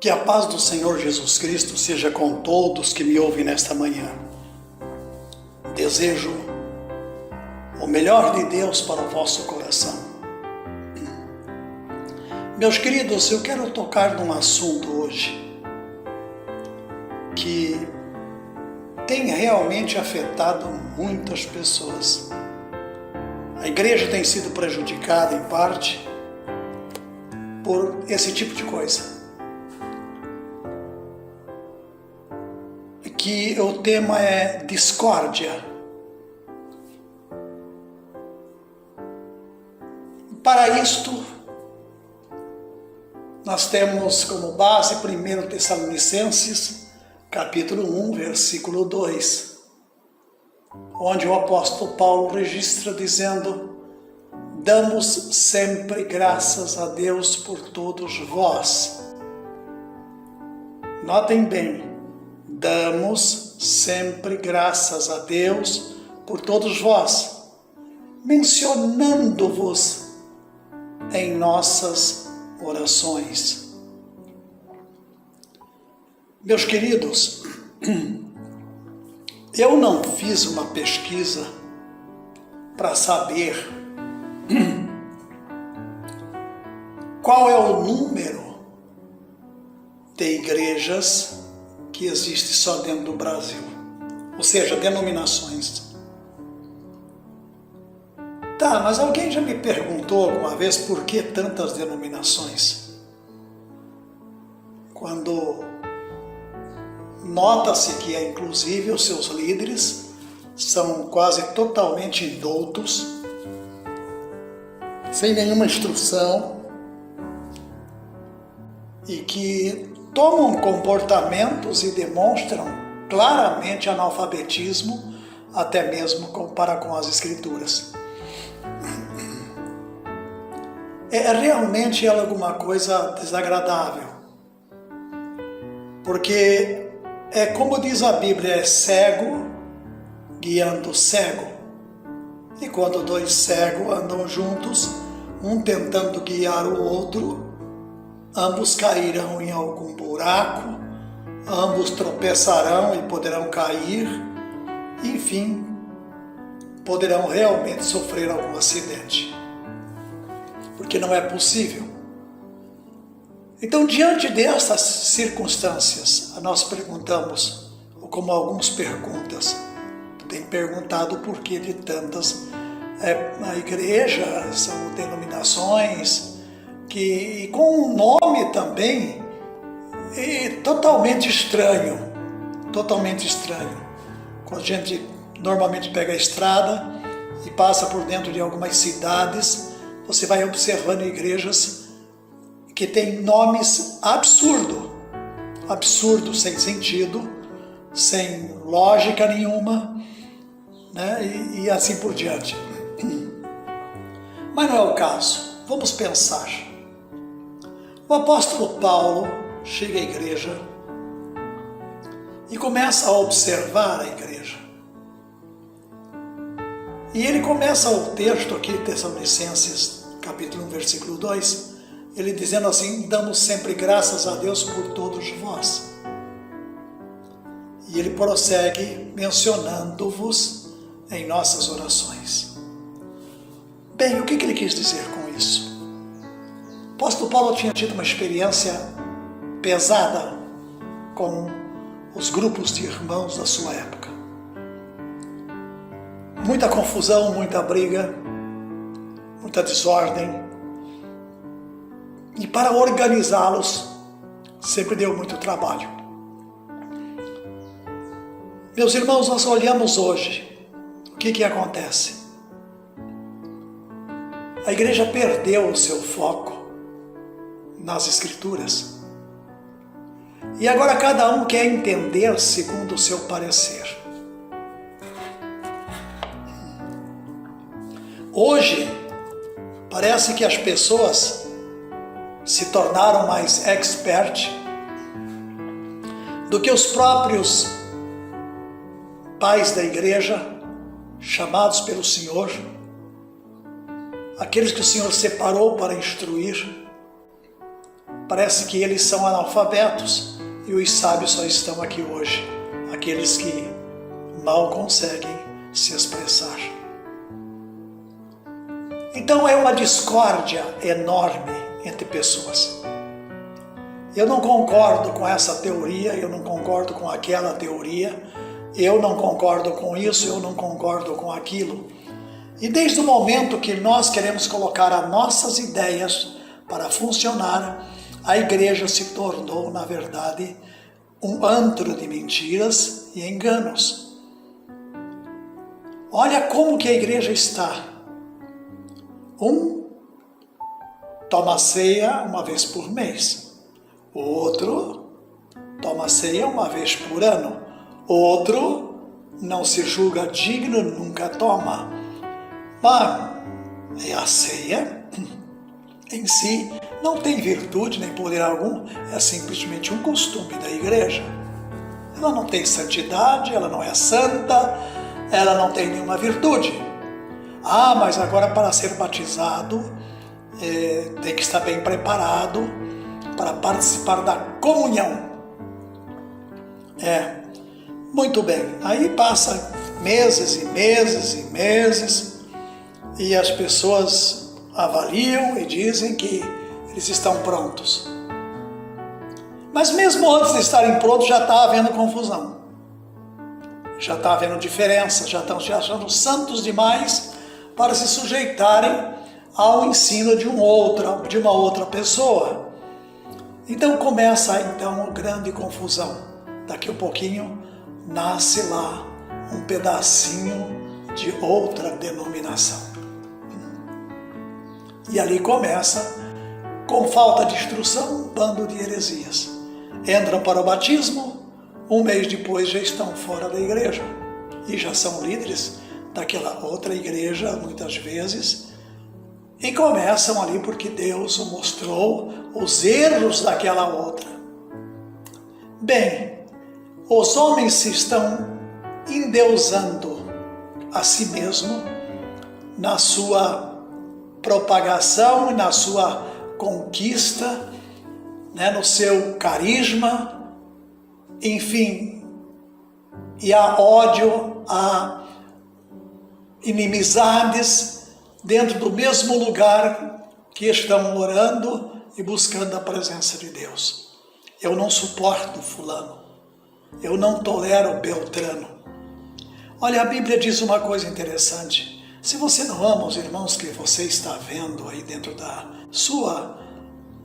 Que a paz do Senhor Jesus Cristo seja com todos que me ouvem nesta manhã. Desejo o melhor de Deus para o vosso coração. Meus queridos, eu quero tocar num assunto hoje que tem realmente afetado muitas pessoas. A igreja tem sido prejudicada em parte por esse tipo de coisa. Que o tema é discórdia. Para isto, nós temos como base 1 Tessalonicenses, capítulo 1, versículo 2, onde o apóstolo Paulo registra dizendo: damos sempre graças a Deus por todos vós. Notem bem, damos sempre graças a Deus por todos vós, mencionando-vos em nossas orações. Meus queridos, eu não fiz uma pesquisa para saber qual é o número de igrejas que existe só dentro do Brasil, ou seja, denominações. Tá, mas alguém já me perguntou alguma vez por que tantas denominações? Quando nota-se que, inclusive, os seus líderes são quase totalmente indoutos, sem nenhuma instrução, e que tomam comportamentos e demonstram claramente analfabetismo, até mesmo para com as Escrituras. É realmente alguma coisa desagradável, porque é como diz a Bíblia, é cego guiando cego. E quando dois cegos andam juntos, um tentando guiar o outro, ambos cairão em algum buraco, ambos tropeçarão e poderão cair, enfim, poderão realmente sofrer algum acidente, porque não é possível. Então, diante dessas circunstâncias, nós perguntamos, ou como alguns perguntas, têm perguntado o porquê de tantas a igreja, são denominações, que com um nome também totalmente estranho. Quando a gente normalmente pega a estrada e passa por dentro de algumas cidades, você vai observando igrejas que têm nomes absurdos, sem sentido, sem lógica nenhuma, né? E assim por diante. Mas não é o caso. Vamos pensar. O apóstolo Paulo chega à igreja e começa a observar a igreja. E ele começa o texto aqui, Tessalonicenses, capítulo 1, versículo 2, ele dizendo assim: damos sempre graças a Deus por todos vós. E ele prossegue mencionando-vos em nossas orações. Bem, o que ele quis dizer com isso? O apóstolo Paulo tinha tido uma experiência pesada com os grupos de irmãos da sua época. Muita confusão, muita briga, muita desordem. E para organizá-los, sempre deu muito trabalho. Meus irmãos, nós olhamos hoje, o que acontece? A igreja perdeu o seu foco nas Escrituras. E agora cada um quer entender segundo o seu parecer. Hoje, parece que as pessoas se tornaram mais expert do que os próprios pais da igreja, chamados pelo Senhor, aqueles que o Senhor separou para instruir. Parece que eles são analfabetos e os sábios só estão aqui hoje, aqueles que mal conseguem se expressar. Então é uma discórdia enorme entre pessoas. Eu não concordo com essa teoria, eu não concordo com aquela teoria, eu não concordo com isso, eu não concordo com aquilo. E desde o momento que nós queremos colocar as nossas ideias para funcionar, a igreja se tornou, na verdade, um antro de mentiras e enganos. Olha como que a igreja está. Um toma ceia uma vez por mês. O outro toma ceia uma vez por ano. Outro não se julga digno, nunca toma. Mas a ceia em si não tem virtude nem poder algum, é simplesmente um costume da igreja. Ela não tem santidade, ela não é santa, ela não tem nenhuma virtude. Mas agora para ser batizado tem que estar bem preparado para participar da comunhão. Muito bem. Aí passa meses e meses e meses e as pessoas avaliam e dizem que eles estão prontos. Mas mesmo antes de estarem prontos já está havendo confusão. Já está havendo diferença, já estão se achando santos demais para se sujeitarem ao ensino de uma outra pessoa. Então começa a grande confusão. Daqui a pouquinho nasce lá um pedacinho de outra denominação. E ali começa, com falta de instrução, um bando de heresias. Entram para o batismo, um mês depois já estão fora da igreja. E já são líderes daquela outra igreja, muitas vezes. E começam ali porque Deus mostrou os erros daquela outra. Bem, os homens se estão endeusando a si mesmo na sua propagação e na sua conquista, no seu carisma, enfim, e há ódio, há inimizades dentro do mesmo lugar que estão orando e buscando a presença de Deus. Eu não suporto fulano, eu não tolero Beltrano. Olha, a Bíblia diz uma coisa interessante. Se você não ama os irmãos que você está vendo aí dentro da sua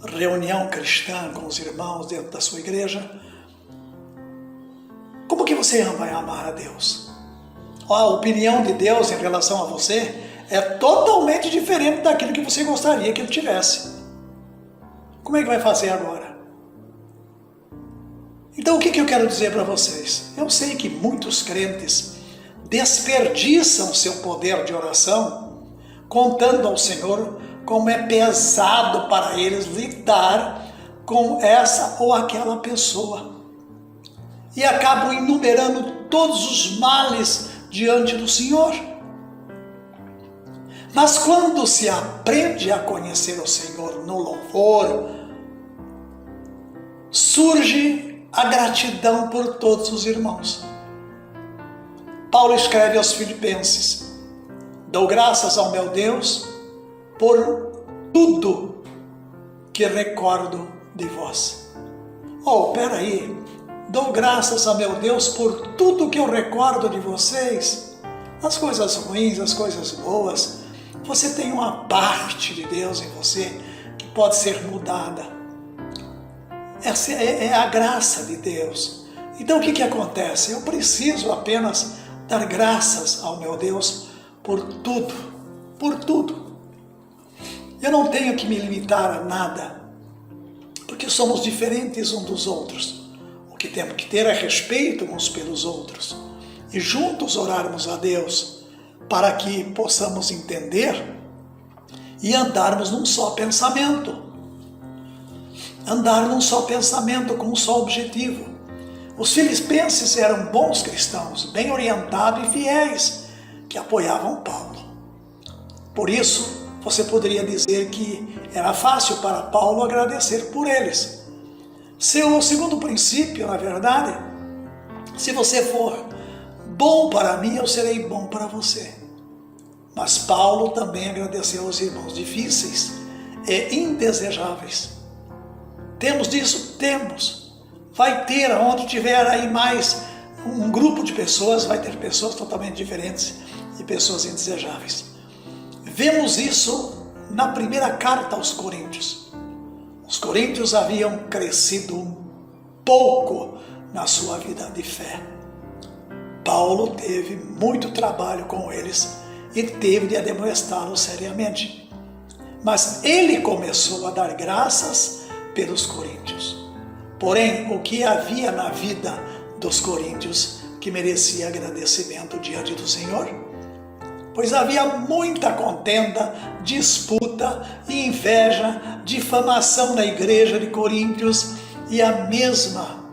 reunião cristã com os irmãos dentro da sua igreja, como que você vai amar a Deus? A opinião de Deus em relação a você é totalmente diferente daquilo que você gostaria que ele tivesse. Como é que vai fazer agora? Então o que eu quero dizer para vocês? Eu sei que muitos crentes desperdiçam seu poder de oração, contando ao Senhor como é pesado para eles lidar com essa ou aquela pessoa. E acabam enumerando todos os males diante do Senhor. Mas quando se aprende a conhecer o Senhor no louvor, surge a gratidão por todos os irmãos. Paulo escreve aos Filipenses: dou graças ao meu Deus por tudo que recordo de vós. Peraí, dou graças a meu Deus por tudo que eu recordo de vocês, as coisas ruins, as coisas boas. Você tem uma parte de Deus em você que pode ser mudada. Essa é a graça de Deus. Então o que acontece? Eu preciso apenas dar graças ao meu Deus por tudo, por tudo. Eu não tenho que me limitar a nada, porque somos diferentes uns dos outros. O que temos que ter é respeito uns pelos outros e juntos orarmos a Deus para que possamos entender e andarmos num só pensamento. Andar num só pensamento, com um só objetivo. Os filipenses eram bons cristãos, bem orientados e fiéis, que apoiavam Paulo. Por isso, você poderia dizer que era fácil para Paulo agradecer por eles. O segundo princípio, na verdade, se você for bom para mim, eu serei bom para você. Mas Paulo também agradeceu aos irmãos difíceis e indesejáveis. Temos disso? Temos. Vai ter, onde tiver aí mais um grupo de pessoas, vai ter pessoas totalmente diferentes e pessoas indesejáveis. Vemos isso na primeira carta aos Coríntios. Os coríntios haviam crescido um pouco na sua vida de fé. Paulo teve muito trabalho com eles e teve de admoestá-los seriamente. Mas ele começou a dar graças pelos coríntios. Porém, o que havia na vida dos coríntios que merecia agradecimento diante do Senhor? Pois havia muita contenda, disputa, inveja, difamação na igreja de Coríntios, e a mesma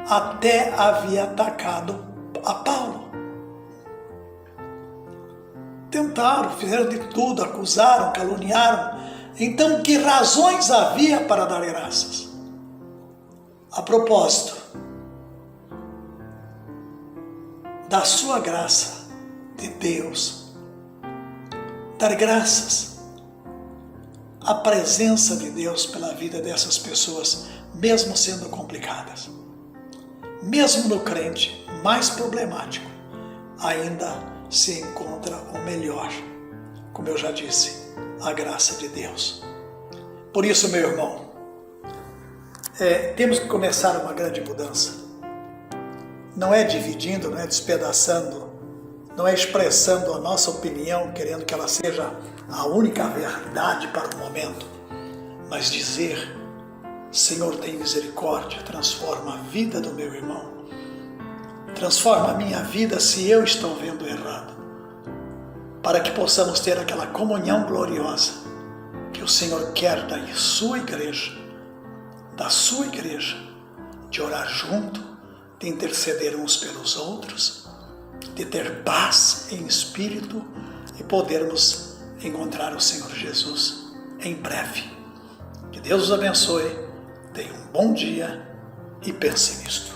até havia atacado a Paulo. Tentaram, fizeram de tudo, acusaram, caluniaram. Então, que razões havia para dar graças? A propósito da sua graça, de Deus, dar graças à presença de Deus pela vida dessas pessoas, mesmo sendo complicadas. Mesmo no crente mais problemático, ainda se encontra o melhor, como eu já disse, a graça de Deus. Por isso, meu irmão, temos que começar uma grande mudança. Não é dividindo, não é despedaçando, não é expressando a nossa opinião, querendo que ela seja a única verdade para o momento, mas dizer: Senhor, tem misericórdia, transforma a vida do meu irmão, transforma a minha vida se eu estou vendo errado, para que possamos ter aquela comunhão gloriosa que o Senhor quer da sua igreja, de orar junto, de interceder uns pelos outros, de ter paz em espírito e podermos encontrar o Senhor Jesus em breve. Que Deus os abençoe, tenha um bom dia e pense nisto.